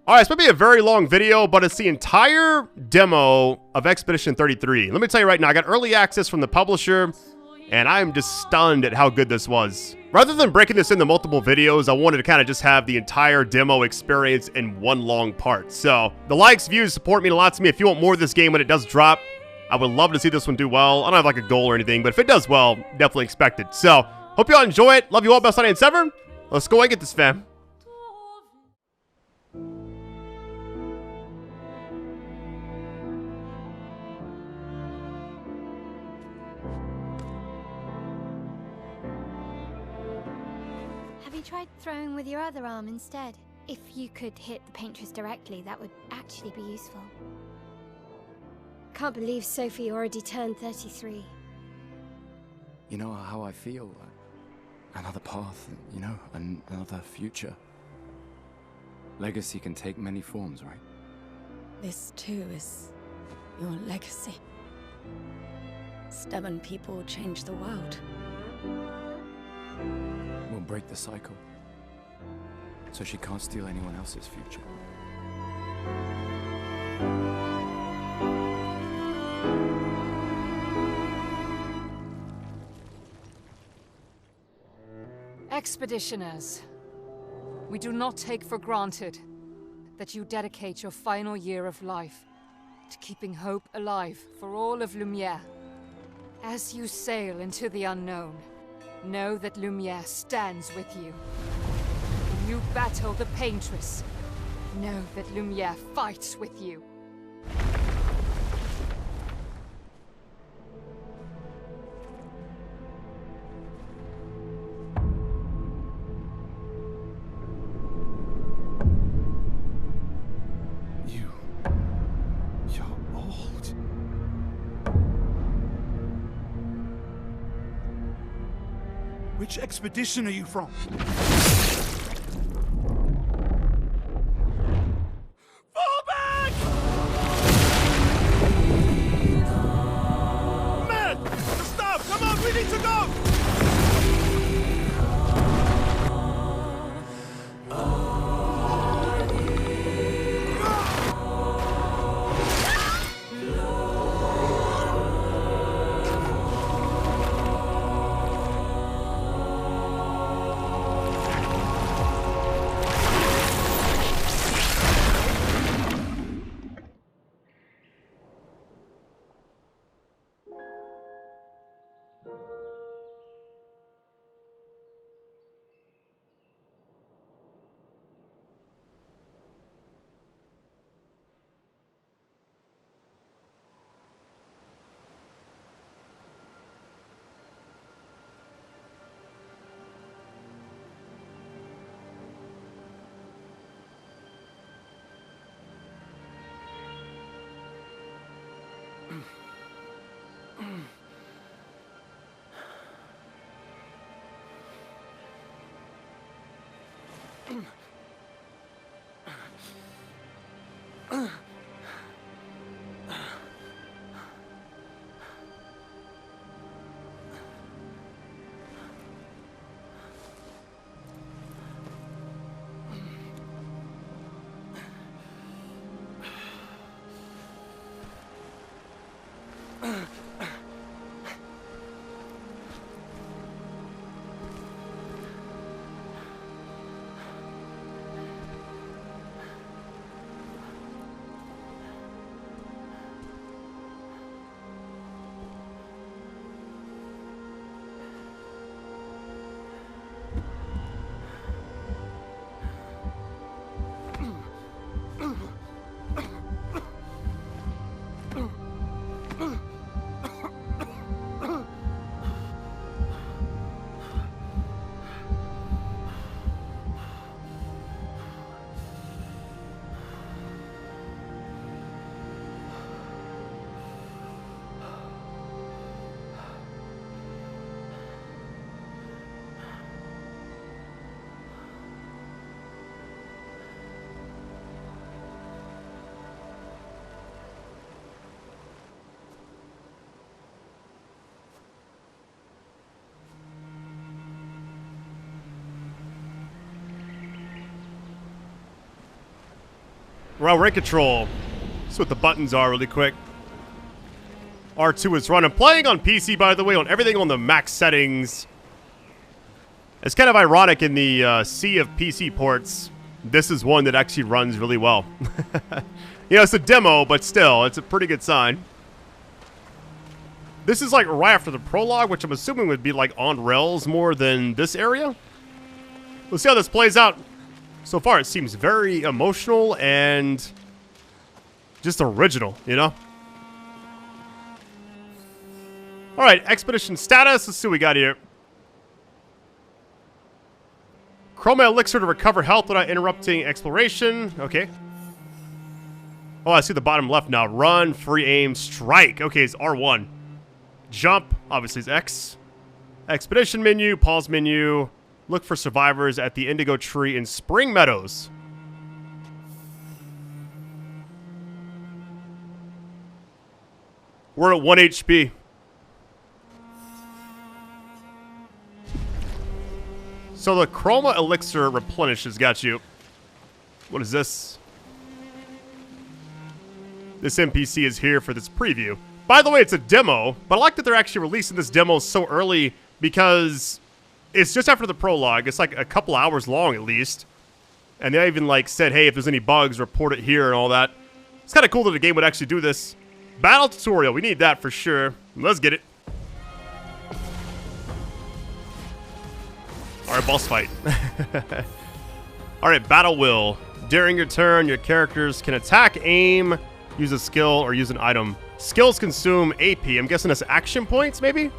Alright, it's going to be a very long video, but it's the entire demo of Expedition 33. Let me tell you right now, I got early access from the publisher, and I'm just stunned at how good this was. Rather than breaking this into multiple videos, I wanted to kind of just have the entire demo experience in one long part. So, the likes, views, support mean a lot to me. If you want more of this game when it does drop, I would love to see this one do well. I don't have like a goal or anything, but if it does well, definitely expect it. So, hope you all enjoy it. Love you all, best 987. Let's go and get this, fam. Have you tried throwing with your other arm instead? If you could hit the paintress directly, that would actually be useful. Can't believe Sophie already turned 33. You know how I feel? Another path, you know, another future. Legacy can take many forms, right? This too is your legacy. Stubborn people change the world. We'll break the cycle, so she can't steal anyone else's future. Expeditioners, we do not take for granted that you dedicate your final year of life to keeping hope alive for all of Lumiere. As you sail into the unknown, know that Lumiere stands with you. When you battle the Paintress, know that Lumiere fights with you. You're old. Which expedition are you from? Fall back! Maelle! Gustave, come on, we need to go! We're on rank control. See what the buttons are really quick. R2 is run. I'm playing on PC, by the way, on everything on the max settings. It's kind of ironic in the sea of PC ports. This is one that actually runs really well. You know, it's a demo, but still, it's a pretty good sign. This is like right after the prologue, which I'm assuming would be like on rails more than this area. We'll see how this plays out. So far, it seems very emotional and just original, you know? All right, expedition status. Let's see what we got here. Chroma elixir to recover health without interrupting exploration. Okay. Oh, I see the bottom left now. Run, free aim, strike. Okay, it's R1. Jump, obviously, is X. Expedition menu, pause menu. Look for survivors at the Indigo Tree in Spring Meadows. We're at 1 HP. So the Chroma elixir replenishes, got you. What is this? This NPC is here for this preview. By the way, it's a demo, but I like that they're actually releasing this demo so early because it's just after the prologue. It's like a couple hours long at least. And they even like said, hey, if there's any bugs, report it here and all that. It's kind of cool that the game would actually do this. Battle tutorial, we need that for sure. Let's get it. Alright, boss fight. Alright, battle will. During your turn, your characters can attack, aim, use a skill, or use an item. Skills consume AP. I'm guessing that's action points, maybe?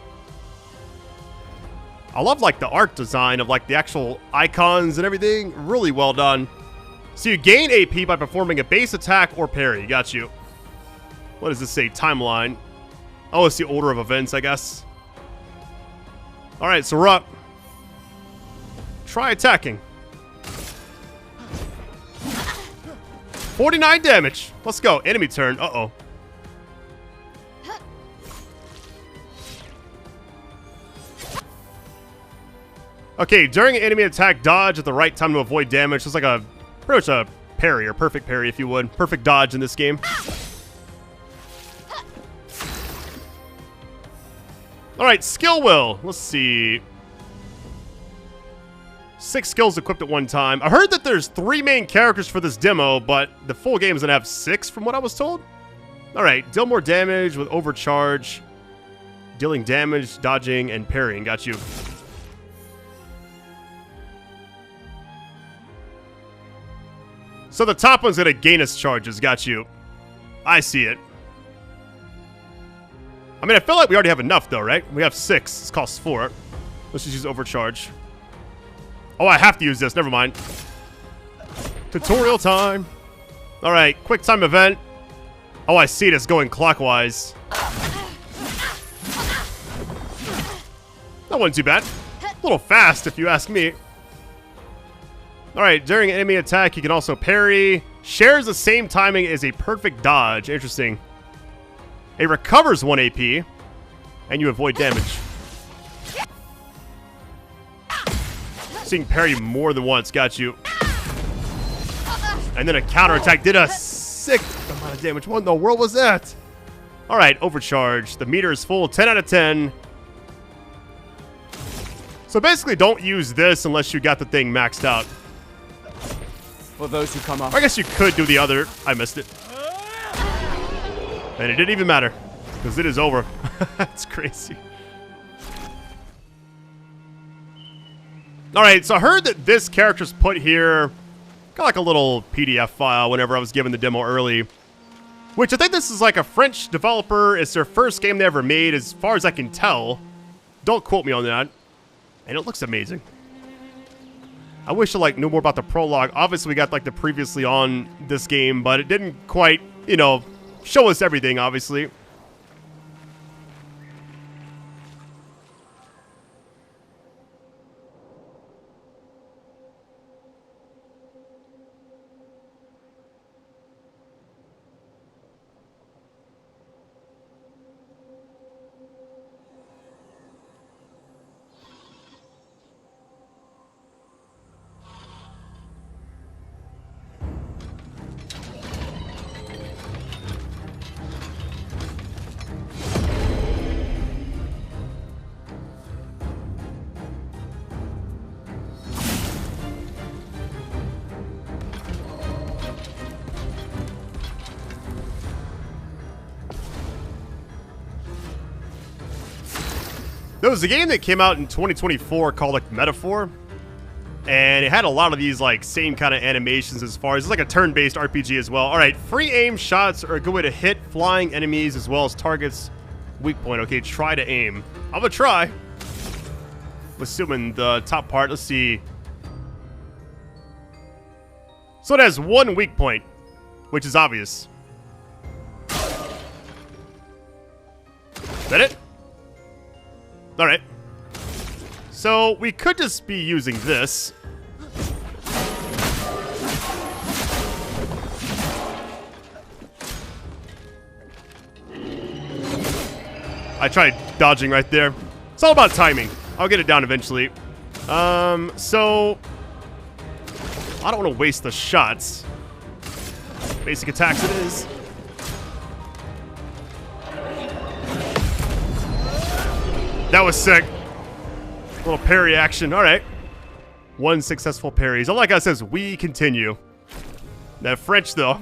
I love, like, the art design of, like, the actual icons and everything. Really well done. So you gain AP by performing a base attack or parry. Got you. What does this say? Timeline. Oh, it's the order of events, I guess. Alright, so we're up. Try attacking. 49 damage. Let's go. Enemy turn. Uh-oh. Okay, during an enemy attack, dodge at the right time to avoid damage. It's like a pretty much a parry, or perfect parry, if you would. Perfect dodge in this game. Alright, skill will. Let's see. 6 skills equipped at one time. I heard that there's 3 main characters for this demo, but the full game is going to have 6 from what I was told. Alright, deal more damage with overcharge. Dealing damage, dodging, and parrying. Got you. So the top one's going to gain its charges. Got you. I see it. I mean, I feel like we already have enough, though, right? We have 6. This costs 4. Let's just use overcharge. Oh, I have to use this. Never mind. Tutorial time. All right, quick time event. Oh, I see it. It's going clockwise. That wasn't too bad. A little fast, if you ask me. All right, during enemy attack, you can also parry. Shares the same timing as a perfect dodge. Interesting. It recovers 1 AP, and you avoid damage. Seeing parry more than once. Got you. And then a counterattack did a sick amount of damage. What in the world was that? All right, overcharge. The meter is full. 10 out of 10. So basically, don't use this unless you got the thing maxed out. For those who come up. I guess you could do the other. I missed it. And it didn't even matter, because it is over. That's crazy. Alright, so I heard that this character's put here. Got like a little PDF file whenever I was given the demo early. Which I think this is like a French developer. It's their first game they ever made, as far as I can tell. Don't quote me on that. And it looks amazing. I wish I like knew more about the prologue. Obviously, we got like the previously on this game, but it didn't quite, you know, show us everything, obviously. There was a game that came out in 2024 called like Metaphor, and it had a lot of these like same kind of animations as far as it's like a turn-based RPG as well. All right, free aim shots are a good way to hit flying enemies as well as targets. Weak point. Okay, try to aim. I'm gonna try. I'm assuming the top part. Let's see. So it has one weak point, which is obvious. Is that it? All right. So we could just be using this. I tried dodging right there. It's all about timing. I'll get it down eventually. So I don't want to waste the shots. Basic attacks it is. That was sick. Little parry action. All right. One successful parry. So like I says, we continue. That French though.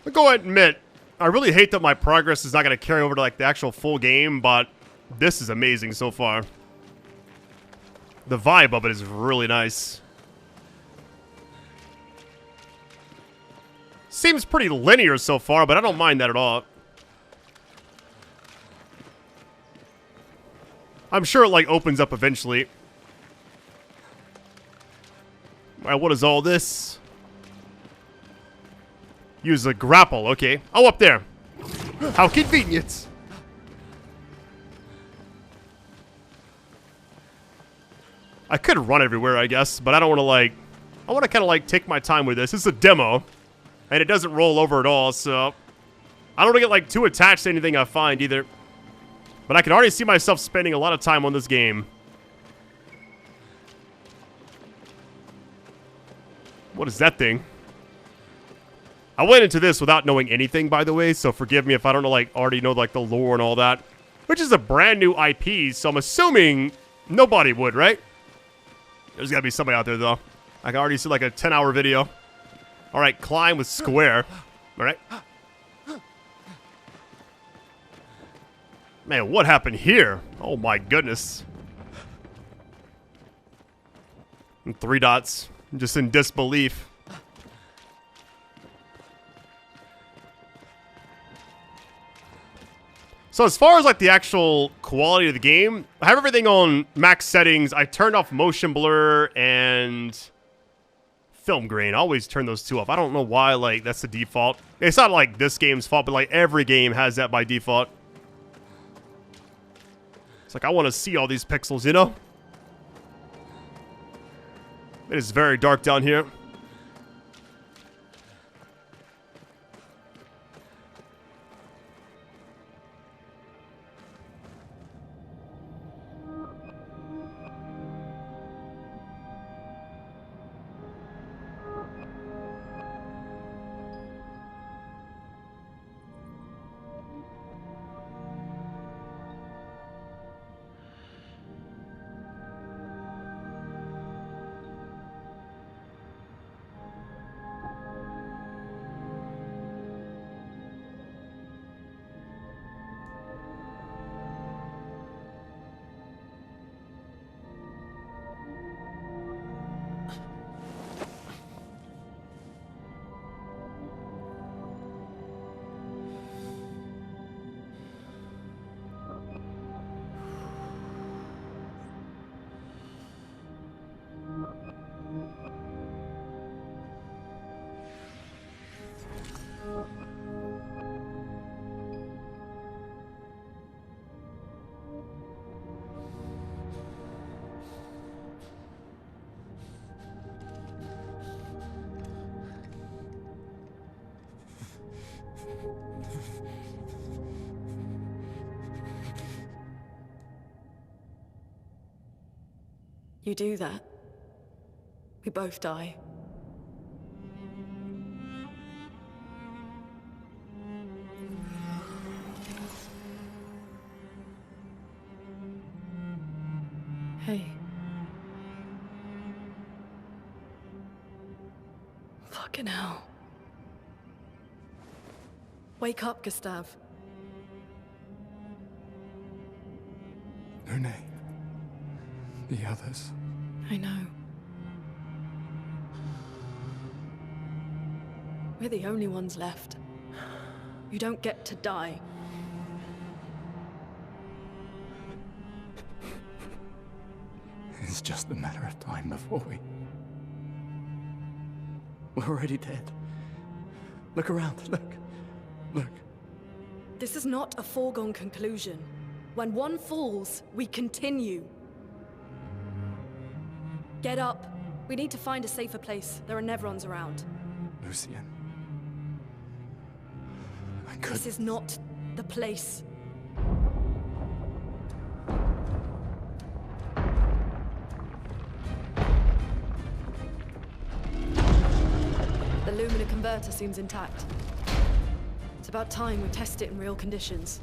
I'll go ahead and admit, I really hate that my progress is not going to carry over to like the actual full game, but this is amazing so far. The vibe of it is really nice. Seems pretty linear so far, but I don't mind that at all. I'm sure it like opens up eventually. Alright, what is all this? Use a grapple, okay. Oh, up there. How convenient. I could run everywhere, I guess, but I don't want to, like... I want to kind of, like, take my time with this. This is a demo, and it doesn't roll over at all, so... I don't want to get, like, too attached to anything I find, either. But I can already see myself spending a lot of time on this game. What is that thing? I went into this without knowing anything, by the way, so forgive me if I don't know, like, already know, like, the lore and all that. Which is a brand new IP, so I'm assuming nobody would, right? There's gotta be somebody out there, though. I can already see, like, a 10-hour video. Alright, climb with square. Alright. Man, what happened here? Oh, my goodness. And 3 dots. I'm just in disbelief. So as far as like the actual quality of the game, I have everything on max settings. I turned off motion blur and film grain. I always turn those 2 off. I don't know why, like, that's the default. It's not like this game's fault, but like every game has that by default. It's like I want to see all these pixels, you know? It is very dark down here. You do that, we both die. Hey. Fucking hell. Wake up, Gustave. Lune. The others. I know. We're the only ones left. You don't get to die. It's just a matter of time before we're already dead. Look around, look. This is not a foregone conclusion. When one falls, we continue. Get up. We need to find a safer place. There are Nevrons around. Lucien. I could... This is not the place. The Lumina converter seems intact. It's about time we test it in real conditions.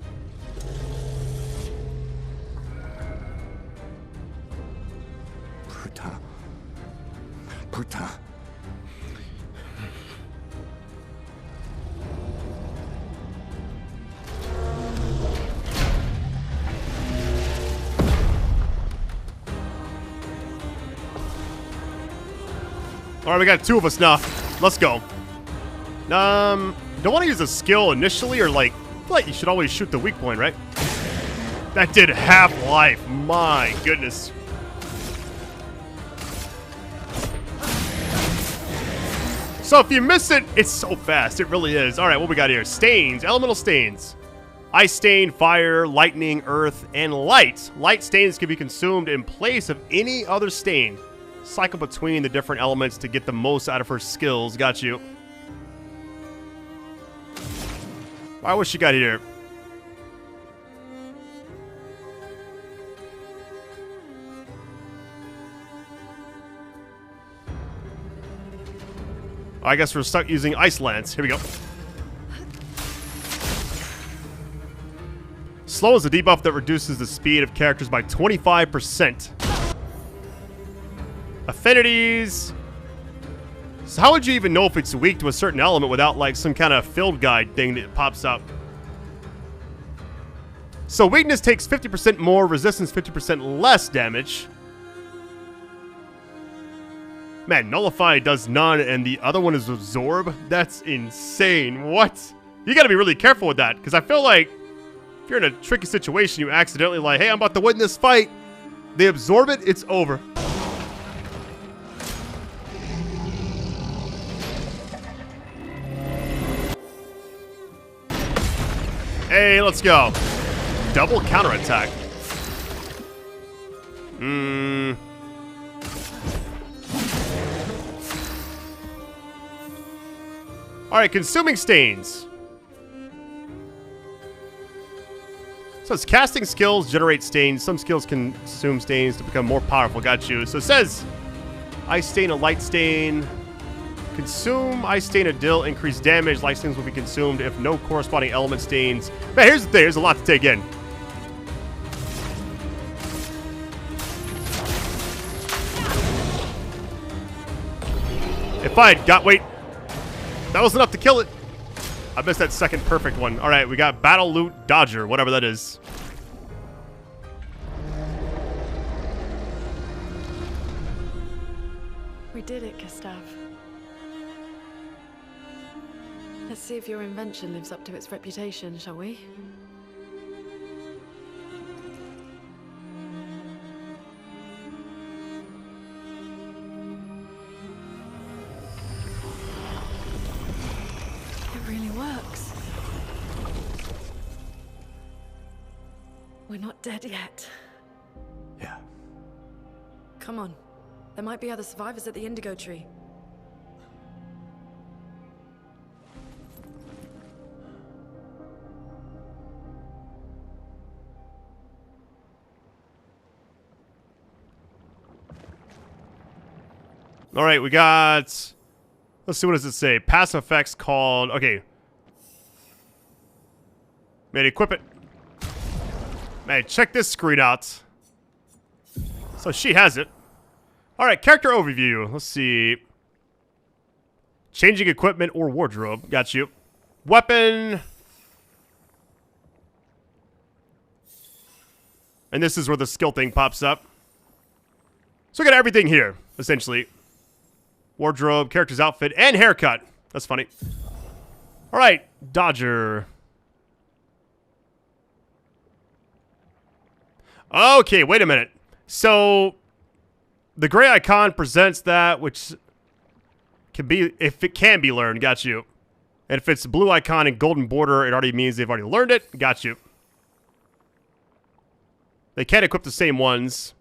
Putain. All right, we got 2 of us now. Let's go. Don't want to use a skill initially, or like, I feel like you should always shoot the weak point, right? That did half-life. My goodness. So if you miss it, it's so fast. It really is. All right, what we got here? Stains, elemental stains. Ice stain, fire, lightning, earth, and light. Light stains can be consumed in place of any other stain. Cycle between the different elements to get the most out of her skills. Got you. All right, what she got here? I guess we're stuck using Ice Lance. Here we go. Slow is a debuff that reduces the speed of characters by 25%. Affinities. So how would you even know if it's weak to a certain element without like some kind of field guide thing that pops up? So weakness takes 50% more, resistance 50% less damage. Man, Nullify does none, and the other one is Absorb? That's insane. What? You gotta be really careful with that, because I feel like if you're in a tricky situation, you accidentally like, hey, I'm about to win this fight. They absorb it, it's over. Hey, let's go. Double counterattack. Alright, consuming stains. So it's casting skills generate stains. Some skills consume stains to become more powerful. Got you. So it says Ice Stain, a Light Stain. Consume Ice Stain, a Dill, increase damage. Light stains will be consumed if no corresponding element stains. Man, here's the thing. There's a lot to take in. If I had got... Wait. That was enough to kill it. I missed that second perfect one. All right, we got Battle Loot Dodger, whatever that is. We did it, Gustave. Let's see if your invention lives up to its reputation, shall we? It really works. We're not dead yet. Yeah. Come on. There might be other survivors at the Indigo Tree. All right, we got... Let's see, what does it say? Passive effects called... Okay. Man, equip it. Man, check this screen out. So she has it. All right, character overview. Let's see. Changing equipment or wardrobe. Got you. Weapon. And this is where the skill thing pops up. So we got everything here, essentially. Wardrobe, character's outfit, and haircut. That's funny. All right, Dodger. Okay, wait a minute. So, the gray icon presents that which can be, if it can be learned, got you. And if it's blue icon and golden border, it already means they've already learned it, got you. They can't equip the same ones.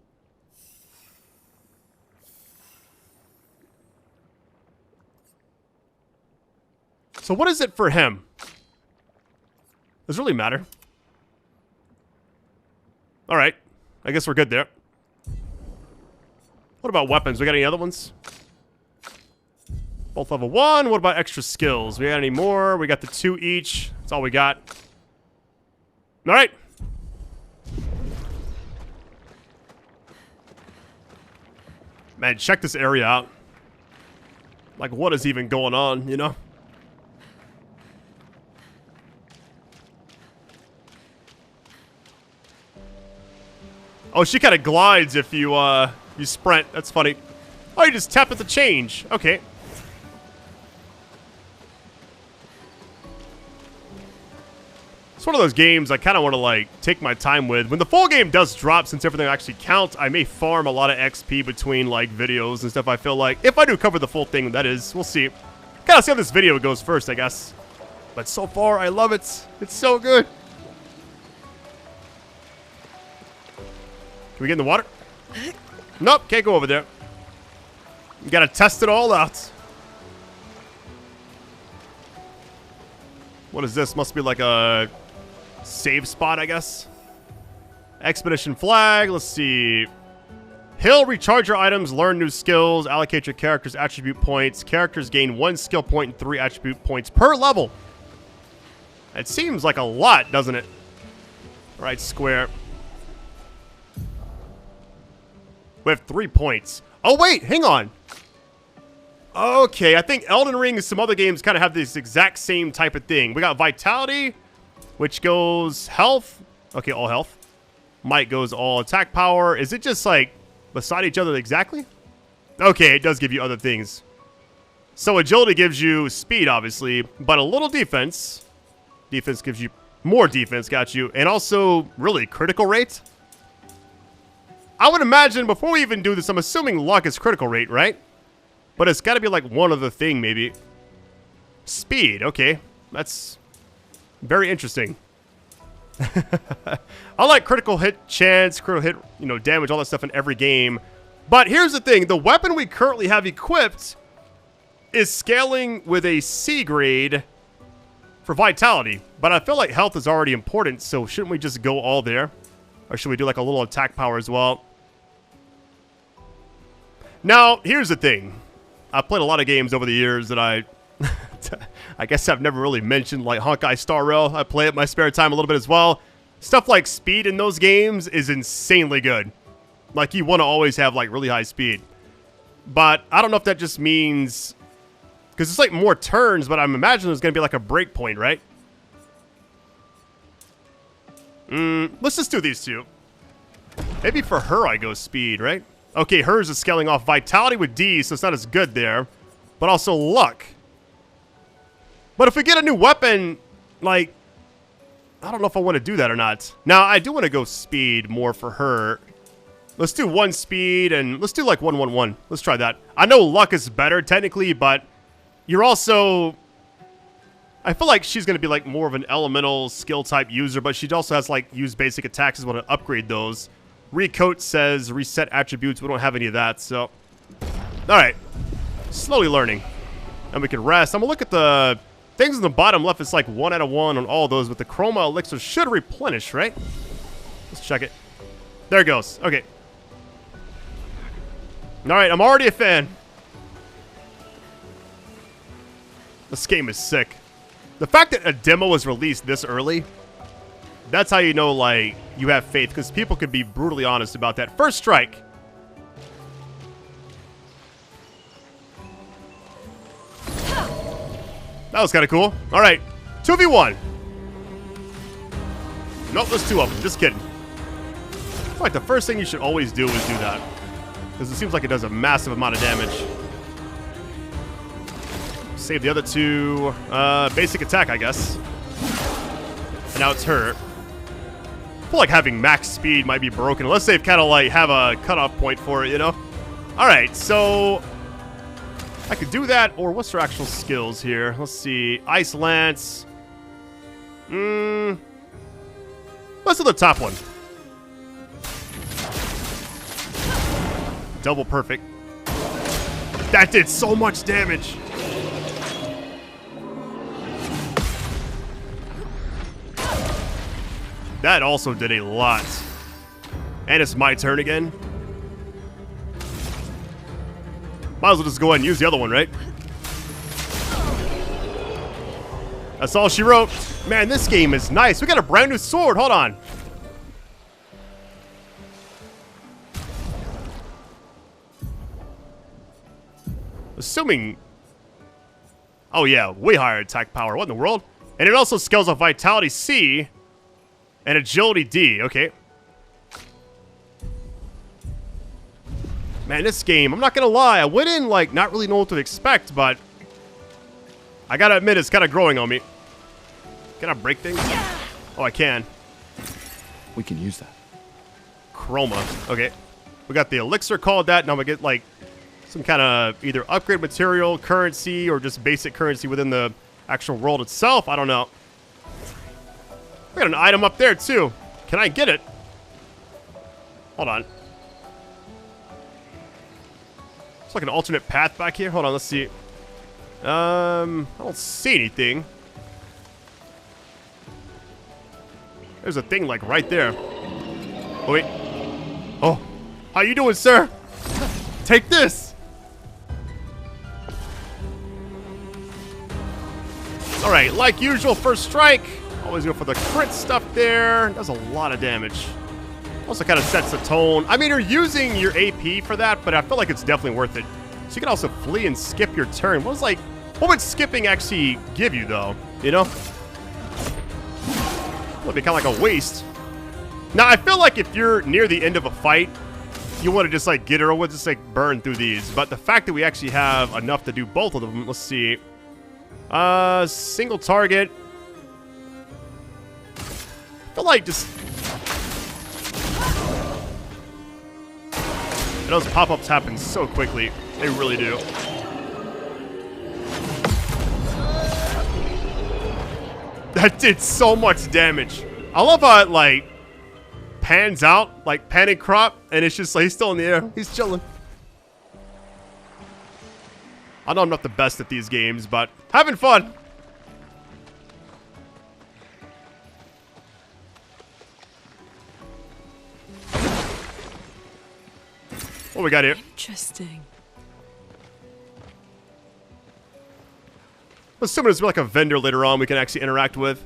So what is it for him? Does it really matter? Alright. I guess we're good there. What about weapons? We got any other ones? Both level 1. What about extra skills? We got any more? We got the 2 each. That's all we got. Alright. Man, check this area out. Like, what is even going on, you know? Oh, she kind of glides if you, you sprint. That's funny. Oh, you just tap at the change. Okay. It's one of those games I kind of want to, like, take my time with. When the full game does drop, since everything actually counts, I may farm a lot of XP between, like, videos and stuff, I feel like. If I do cover the full thing, that is. We'll see. Gotta see how this video goes first, I guess. But so far, I love it. It's so good. Can we get in the water? Nope, can't go over there. You gotta test it all out. What is this? Must be like a save spot, I guess. Expedition flag. Let's see. Heal, recharge your items, learn new skills, allocate your character's attribute points. Characters gain 1 skill point and 3 attribute points per level. It seems like a lot, doesn't it? Right, square. We have 3 points. Oh, wait, hang on. Okay, I think Elden Ring and some other games kind of have this exact same type of thing. We got Vitality, which goes health. Okay, all health. Might goes all attack power. Is it just like beside each other exactly? Okay, it does give you other things. So agility gives you speed, obviously, but a little defense. Defense gives you more defense, got you. And also, really, critical rate. I would imagine, before we even do this, I'm assuming luck is critical rate, right? But it's got to be like one other thing, maybe. Speed, okay. That's very interesting. I like critical hit chance, critical hit, you know, damage, all that stuff in every game. But here's the thing. The weapon we currently have equipped is scaling with a C grade for Vitality. But I feel like health is already important, so shouldn't we just go all there? Or should we do like a little attack power as well? Now, here's the thing. I've played a lot of games over the years that I guess I've never really mentioned, like Honkai Star Rail. I play it in my spare time a little bit as well. Stuff like speed in those games is insanely good. Like, you want to always have, like, really high speed. But I don't know if that just means... Because it's, like, more turns, but I'm imagining there's going to be, like, a break point, right? Let's just do these two. Maybe for her I go speed, right? Okay, hers is scaling off Vitality with D, so it's not as good there. But also luck. But if we get a new weapon, like... I don't know if I want to do that or not. Now, I do want to go speed more for her. Let's do 1 speed, and let's do like 1, 1, 1. Let's try that. I know luck is better, technically, but... You're also... I feel like she's going to be like more of an elemental skill type user, but she also has like use basic attacks as well to upgrade those. Recoat says reset attributes. We don't have any of that, so... Alright. Slowly learning. And we can rest. I'm going to look at the things in the bottom left. It's like 1 out of 1 on all those, but the Chroma Elixir should replenish, right? Let's check it. There it goes. Okay. Alright, I'm already a fan. This game is sick. The fact that a demo was released this early, that's how you know, like, you have faith, because people could be brutally honest about that. First strike. That was kind of cool. All right, 2v1. Nope, there's two of them. Just kidding. I feel like the first thing you should always do is do that, because it seems like it does a massive amount of damage. Save the other two. Basic attack, I guess. And now it's her. I feel like having max speed might be broken, unless they've kind of like have a cutoff point for it, you know? Alright, so I could do that, or what's her actual skills here? Let's see. Ice Lance. Let's do the top one. Double perfect. That did so much damage. That also did a lot. And it's my turn again. Might as well just go ahead and use the other one, right? That's all she wrote. Man, this game is nice. We got a brand new sword. Hold on. Assuming... Oh, yeah. Way higher attack power. What in the world? And it also scales off Vitality C and Agility D. Okay. Man, this game, I'm not going to lie. I went in, like, not really knowing what to expect, but I got to admit, it's kind of growing on me. Can I break things? Oh, I can. We can use that. Chroma. Okay. We got the elixir called that. Now we get, like, some kind of either upgrade material, currency, or just basic currency within the actual world itself. I don't know. We got an item up there, too. Can I get it? Hold on. It's like an alternate path back here. Hold on, let's see. I don't see anything. There's a thing, like, right there. Oh, wait. Oh. How you doing, sir? Take this. All right, like usual, first strike. Always go for the crit stuff there. Does a lot of damage. Also kind of sets the tone. I mean, you're using your AP for that, but I feel like it's definitely worth it. So you can also flee and skip your turn. What would skipping actually give you, though? You know? It would be kind of like a waste. Now, I feel like if you're near the end of a fight, you want to just, like, get her over, just, like, burn through these. But the fact that we actually have enough to do both of them, let's see. Single target. I feel like just... And those pop-ups happen so quickly. They really do. That did so much damage. I love how it, like, pans out, like panic crop, and it's just like he's still in the air. He's chilling. I know I'm not the best at these games, but having fun. What we got here? Interesting. I'm assuming there's like a vendor later on we can actually interact with.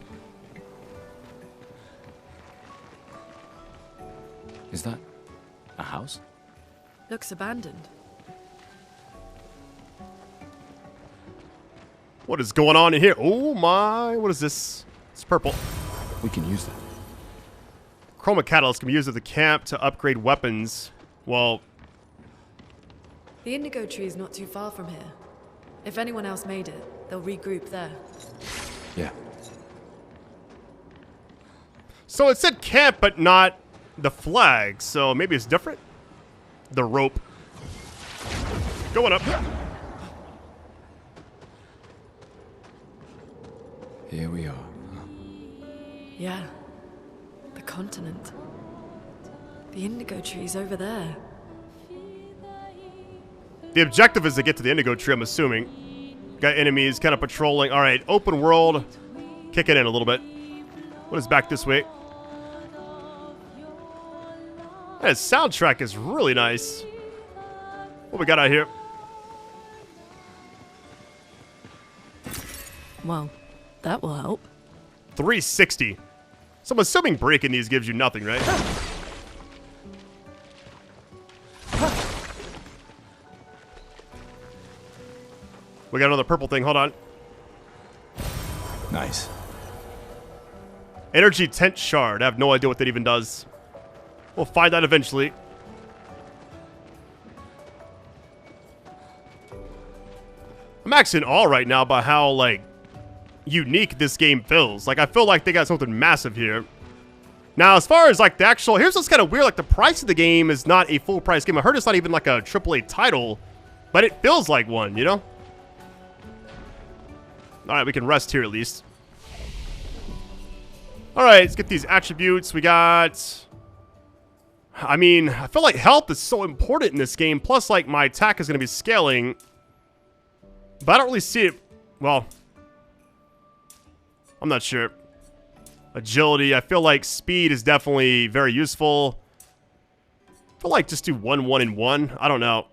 Is that a house? Looks abandoned. What is going on in here? Oh my, what is this? It's purple. We can use that. Chroma catalyst can be used at the camp to upgrade weapons. Well, The indigo tree is not too far from here. If anyone else made it, they'll regroup there. Yeah. so it said camp, but not the flag. So maybe it's different. The rope. Going up. Here we are. Yeah. The continent. The indigo tree's over there. The objective is to get to the indigo tree, I'm assuming. Got enemies kind of patrolling. All right, open world. Kick it in a little bit. What is back this way? That soundtrack is really nice. What we got out here? Well, that will help. 360. So I'm assuming breaking these gives you nothing, right? We got another purple thing. Hold on. Nice. Energy tent shard. I have no idea what that even does. We'll find out eventually. I'm actually in awe right now by how, like, unique this game feels. Like, I feel like they got something massive here. Now, as far as, like, the actual... Here's what's kind of weird. Like, the price of the game is not a full-price game. I heard it's not even, like, a AAA title. But it feels like one, you know? Alright, we can rest here at least. Alright, let's get these attributes. We got... I mean, I feel like health is so important in this game. Plus, like, my attack is going to be scaling. But I don't really see it... Well... I'm not sure. Agility. I feel like speed is definitely very useful. I feel like just do 1, 1, and 1. I don't know.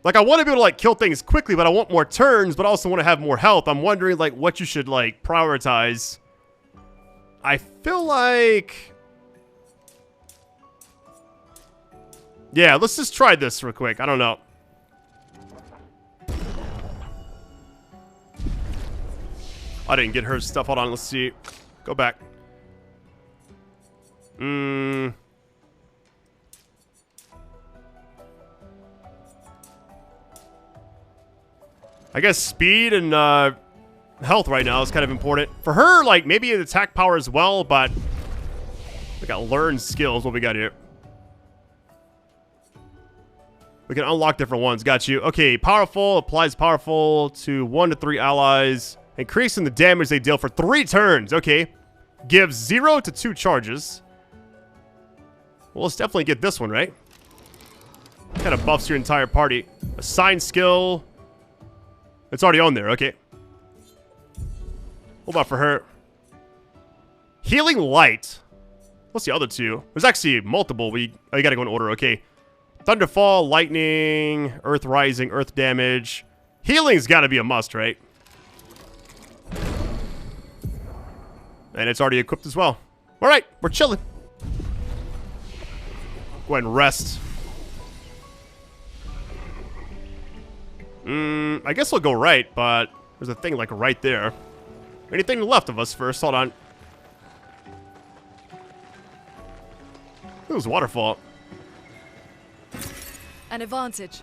Like, I want to be able to, like, kill things quickly, but I want more turns, but I also want to have more health. I'm wondering, like, what you should, like, prioritize. I feel like... Yeah, let's just try this real quick. I don't know. I didn't get her stuff. Hold on, let's see. Go back. I guess speed and health right now is kind of important. For her, like, maybe an attack power as well, but we got learned skills. What we got here? We can unlock different ones. Got you. Okay, powerful. Applies powerful to 1 to 3 allies. Increasing the damage they deal for 3 turns. Okay. Gives 0 to 2 charges. Well, let's definitely get this one, right? Kind of buffs your entire party. Assign skill. It's already on there. Okay. What about for her? Healing light. What's the other two? There's actually multiple. You gotta go in order. Okay. Thunderfall, lightning, earth rising, earth damage. Healing's gotta be a must, right? And it's already equipped as well. Alright, we're chilling. Go ahead and rest. I guess we'll go right, but there's a thing like right there. Anything left of us first? Hold on. It was waterfall. An advantage.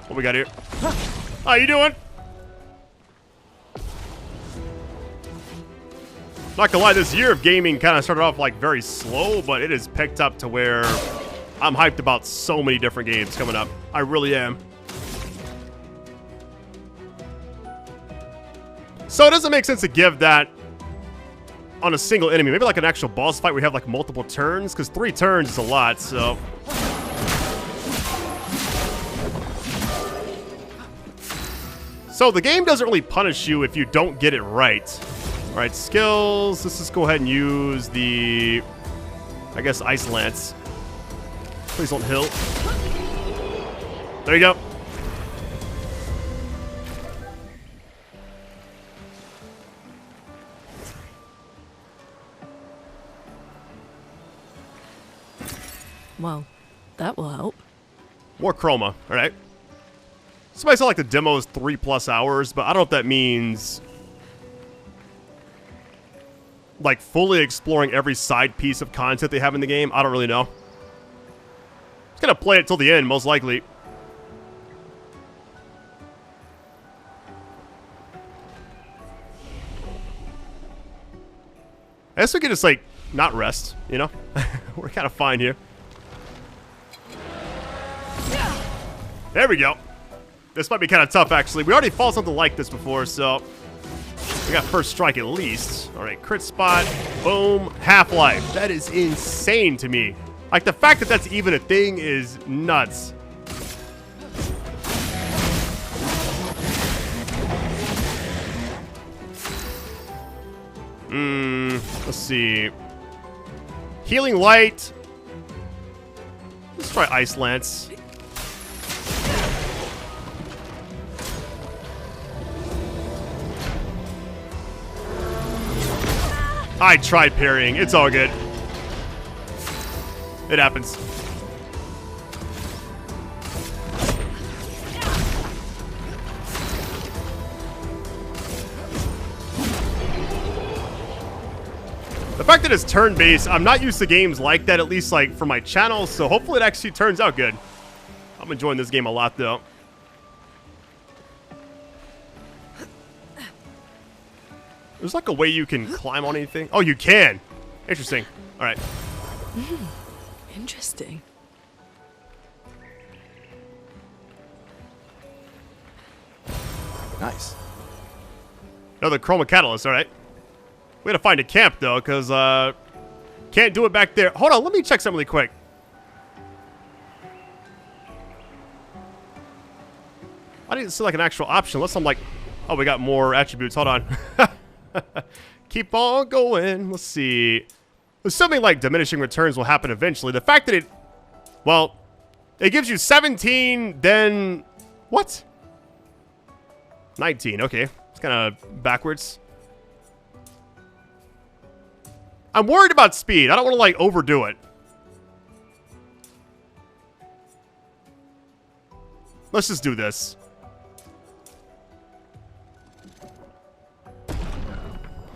What we got here? How you doing? Not gonna lie, this year of gaming kind of started off like very slow, but it has picked up to where I'm hyped about so many different games coming up. I really am. So it doesn't make sense to give that on a single enemy. Maybe like an actual boss fight where you have like multiple turns, because 3 turns is a lot, so... So the game doesn't really punish you if you don't get it right. Alright, skills. Let's just go ahead and use the... I guess Ice Lance. Please don't hill. There you go. Well, that will help. More chroma. Alright. Somebody said like the demo is 3+ hours, but I don't know if that means... like fully exploring every side piece of content they have in the game. I don't really know. Just gonna play it till the end, most likely. I guess we could just like not rest, you know? We're kind of fine here. There we go. This might be kind of tough, actually. We already fought something like this before, so... we got first strike at least. Alright, crit spot. Boom. Half-life. That is insane to me. Like, the fact that that's even a thing is nuts. Let's see. Healing light. Let's try Ice Lance. I tried parrying. It's all good. It happens. The fact that it's turn-based, I'm not used to games like that, at least like for my channel, so hopefully it actually turns out good. I'm enjoying this game a lot, though. There's like a way you can climb on anything. Oh, you can. Interesting. All right. Interesting. Nice. Another Chroma Catalyst. All right. We gotta find a camp though, because can't do it back there. Hold on, let me check something really quick. I didn't see like an actual option unless I'm like, oh, we got more attributes. Hold on. Keep on going. Let's see. Assuming like diminishing returns will happen eventually. The fact that it, well, it gives you 17, then what? 19. Okay, it's kind of backwards. I'm worried about speed. I don't want to like overdo it. Let's just do this.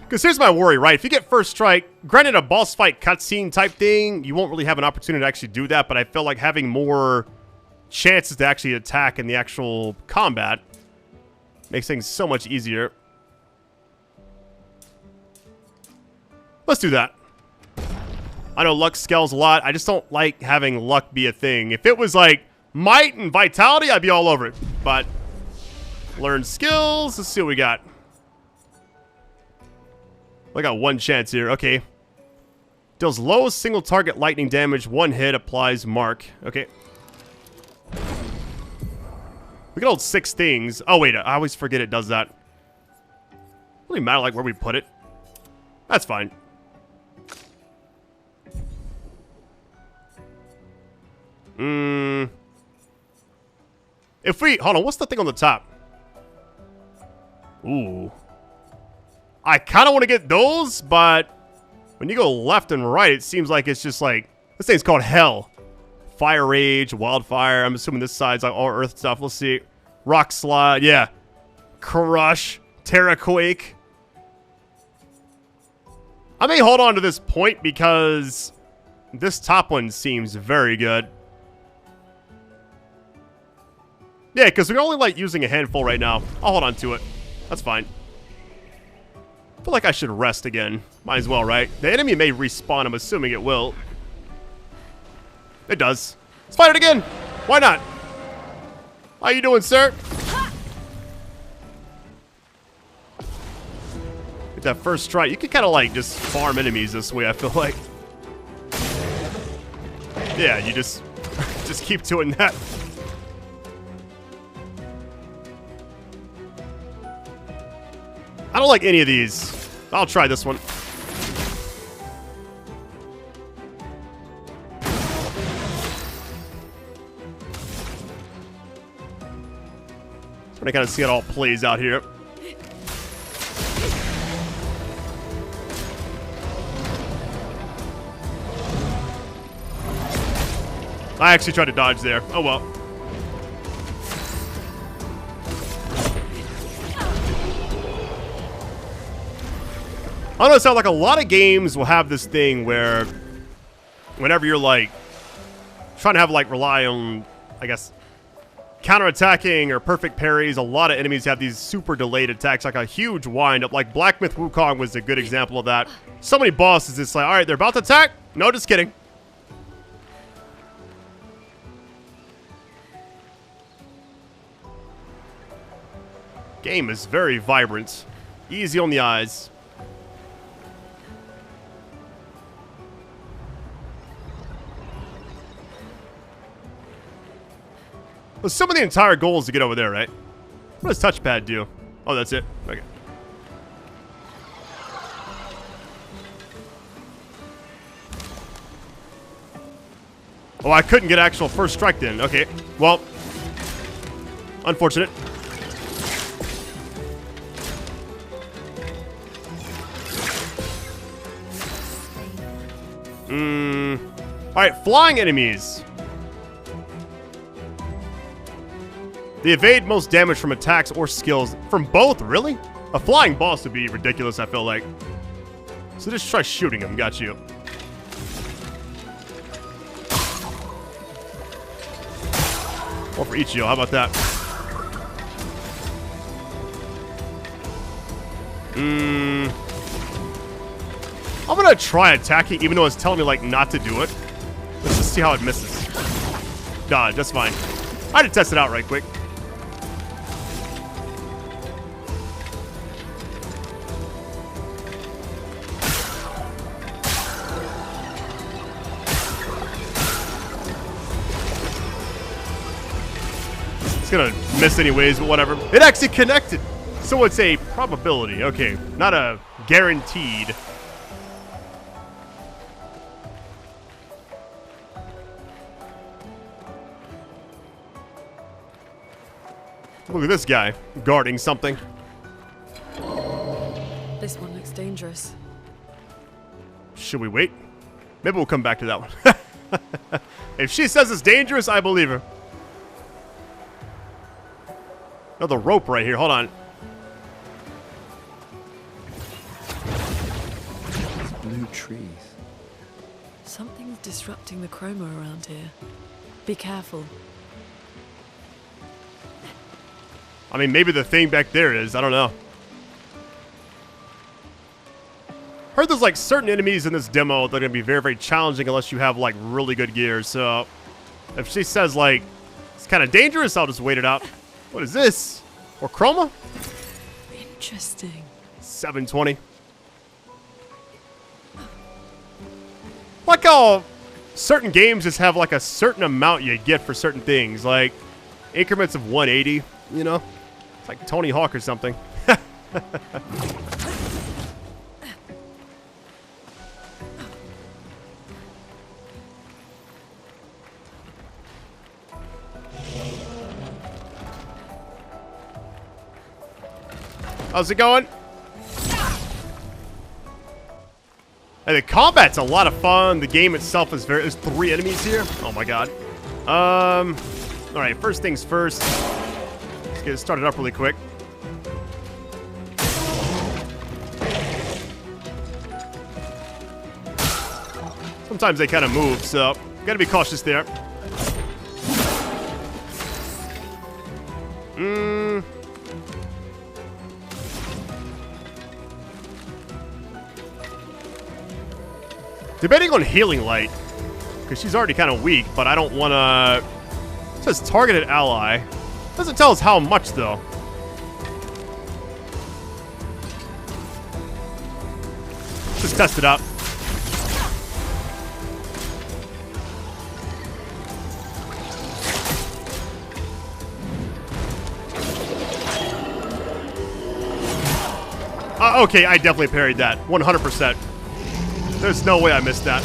Because here's my worry, right? If you get first strike, granted a boss fight cutscene type thing, you won't really have an opportunity to actually do that, but I feel like having more chances to actually attack in the actual combat makes things so much easier. Let's do that. I know luck scales a lot. I just don't like having luck be a thing. If it was like might and vitality, I'd be all over it. But learn skills. Let's see what we got. I got one chance here. Okay. Deals lowest single target lightning damage. One hit. Applies mark. Okay. We can hold 6 things. Oh, wait. I always forget it does that. Doesn't really matter like where we put it. That's fine. If we... Hold on. What's the thing on the top? Ooh. I kind of want to get those, but when you go left and right, it seems like it's just like... This thing's called Hell. Fire Rage, Wildfire. I'm assuming this side's like all Earth stuff. Let's see. Rock Slide. Yeah. Crush. Terraquake. I may hold on to this point because this top one seems very good. Yeah, because we're only like using a handful right now. I'll hold on to it. That's fine. I feel like I should rest again. Might as well, right? The enemy may respawn. I'm assuming it will. It does. Let's fight it again. Why not? How you doing, sir? Get that first strike. You can kind of like just farm enemies this way, I feel like. Yeah, you just keep doing that. I don't like any of these. I'll try this one. Trying to kind of see how it all plays out here. I actually tried to dodge there. Oh well. I notice how like a lot of games will have this thing where whenever you're like trying to have like rely on, I guess, counterattacking or perfect parries, a lot of enemies have these super delayed attacks, like a huge wind-up. Like Black Myth Wukong was a good example of that. So many bosses, it's like, all right, they're about to attack. No, just kidding. Game is very vibrant. Easy on the eyes. Well, some of the entire goal is to get over there, right? What does touchpad do? Oh, that's it. Okay. Oh, I couldn't get actual first strike then. Okay, well, unfortunate. Alright, flying enemies. They evade most damage from attacks or skills. From both, really? A flying boss would be ridiculous, I feel like. So just try shooting him. Got you. Or for Ichio, how about that? I'm gonna try attacking, even though it's telling me, like, not to do it. Let's just see how it misses. Dodge, that's fine. I had to test it out right quick. It's gonna miss anyways, but whatever. It actually connected! So it's a probability. Okay, not a guaranteed. Look at this guy, guarding something. This one looks dangerous. Should we wait? Maybe we'll come back to that one. If she says it's dangerous, I believe her. Another rope right here, hold on. These blue trees. Something's disrupting the chroma around here. Be careful. I mean, maybe the thing back there is. I don't know. Heard there's like certain enemies in this demo that are going to be very, very challenging unless you have like really good gear. So if she says like it's kind of dangerous, I'll just wait it out. What is this? Or chroma? Interesting. 720. Like how certain games just have like a certain amount you get for certain things. Like increments of 180, you know? It's like Tony Hawk or something. How's it going? And the combat's a lot of fun. The game itself is there's 3 enemies here. Oh my god. Alright, first things first. Let's get it started up really quick. Sometimes they kind of move, so gotta be cautious there. Debating on Healing Light, because she's already kind of weak, but I don't want to... It says targeted ally. Doesn't tell us how much, though. Just test it out. Okay, I definitely parried that. 100%. There's no way I missed that.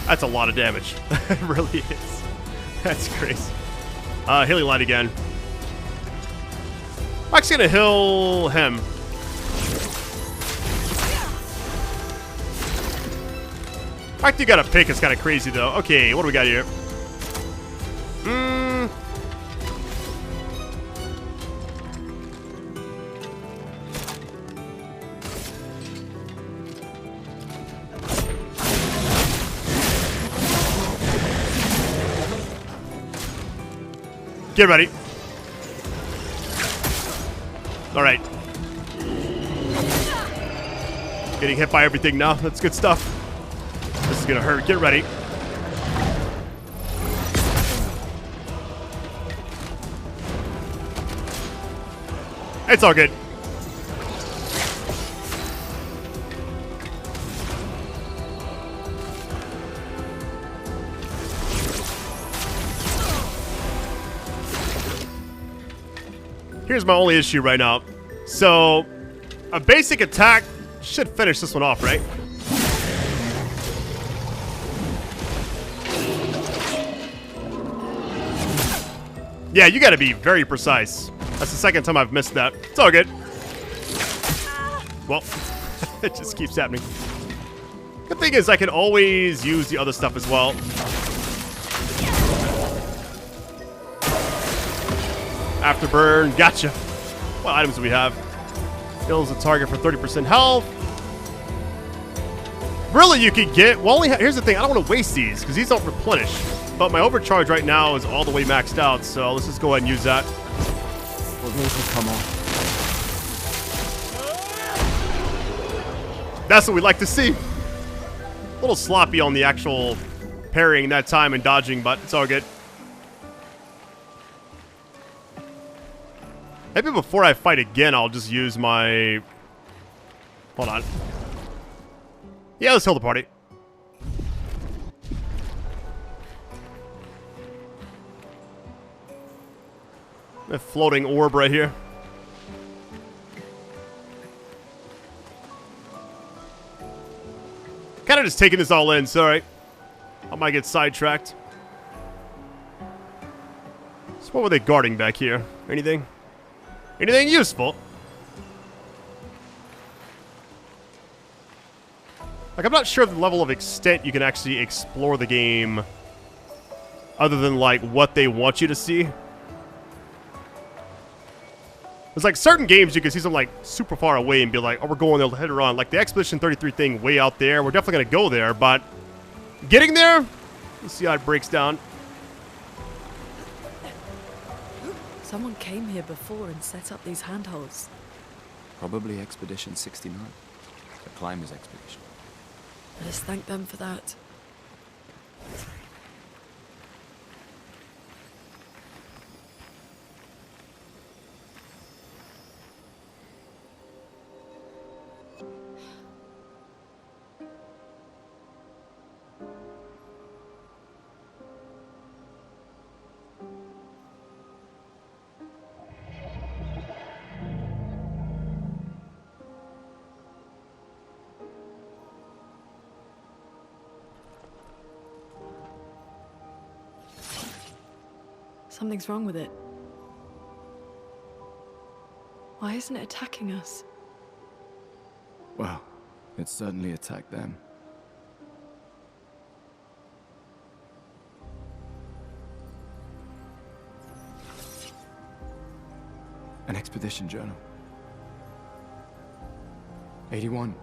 That's a lot of damage. It really is. That's crazy. Healing Light again. I'm actually gonna heal him. The fact you got a pick is kind of crazy, though. Okay, what do we got here? Get ready. All right. Getting hit by everything now. That's good stuff. This is gonna hurt. Get ready. It's all good. Here's my only issue right now. So, a basic attack should finish this one off, right? Yeah, you gotta be very precise. That's the second time I've missed that. It's all good. Well, it just keeps happening. Good thing is I can always use the other stuff as well. Afterburn, gotcha. What items do we have? Kills the target for 30% health. Really, you could get... Well, here's the thing. I don't want to waste these because these don't replenish. But my overcharge right now is all the way maxed out. So let's just go ahead and use that. What needs to come on? That's what we like to see. A little sloppy on the actual parrying that time and dodging, but it's all good. Maybe before I fight again, I'll just use my... Hold on. Yeah, let's heal the party. A floating orb right here. Kind of just taking this all in, sorry. I might get sidetracked. So what were they guarding back here? Anything? Anything useful? Like, I'm not sure the level of extent you can actually explore the game other than, like, what they want you to see. There's, like, certain games you can see something, like, super far away and be like, oh, we're going there later on. Like, the Expedition 33 thing way out there. We're definitely going to go there, but getting there, let's see how it breaks down. Someone came here before and set up these handholds. Probably Expedition 69. The climbers expedition. Let us thank them for that. Something's wrong with it. Why isn't it attacking us? Well, it certainly attacked them. An expedition journal. 81.